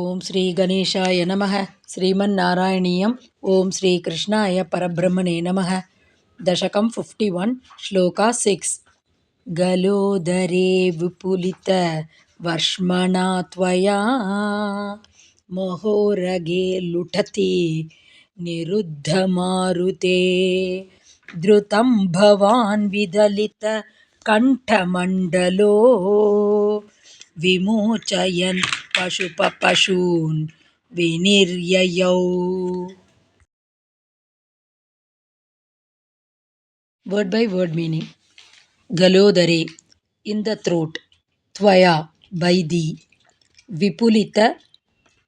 ಓಂ ಶ್ರೀ ಗಣೇಶಾಯ ನಮಃ. ಶ್ರೀಮನ್ನಾರಾಯಣೀಯಂ. ಓಂ ಶ್ರೀ ಕೃಷ್ಣಾಯ ಪರಬ್ರಹ್ಮಣೇ ನಮಃ. ದಶಕಂ 51 ಶ್ಲೋಕ 6. ಗಲೋದರೇ ವಿಪುಲಿತ ವರ್ಷ್ಮಣಾ ತ್ವಯಾ ಮಹೋರಗೆ ಲುಠತಿ ನಿರುದ್ಧ ಮಾರುತೆ ಧೃತಂ ಭವಾನ್ ವಿದಲಿತ ಕಂಠಮಂಡಲೋ ವಿಮೋಚಯನ್ ಪಶೂನ್ ವಿನಿರ್ಯಯೌ. Word by word meaning. Galodare, in the throat. Tvaya, by thee. Vipulita,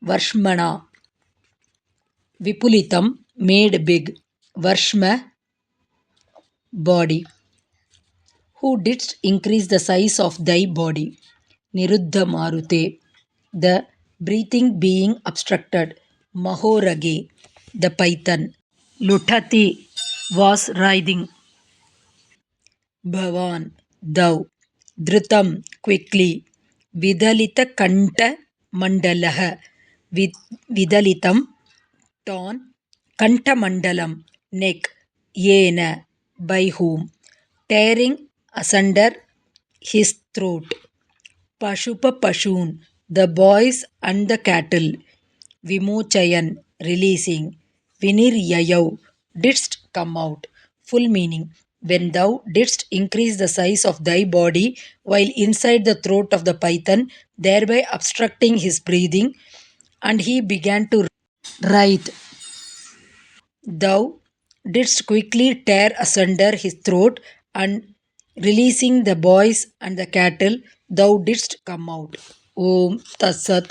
Varshmana. Vipulitam, made big. Varshma, body. Who didst increase the size of thy body. Niruddha Marute, the breathing being obstructed. Mahorage, the python. Luthati, was writhing. Bhavan, thou. Dhrutam, quickly. Vidalita Kanta Mandalaha, Vidalitam, torn. Kanta Mandalam, neck. Yena, by whom. Tearing asunder his throat. Pashun, the boys and the cattle. Vimochayan, releasing. Viniryayav, didst come out. Full meaning. When thou didst increase the size of thy body while inside the throat of the python, thereby obstructing his breathing, and he began to writhe, thou didst quickly tear asunder his throat, and releasing the boys and the cattle, thou didst come out. Om Tat Sat.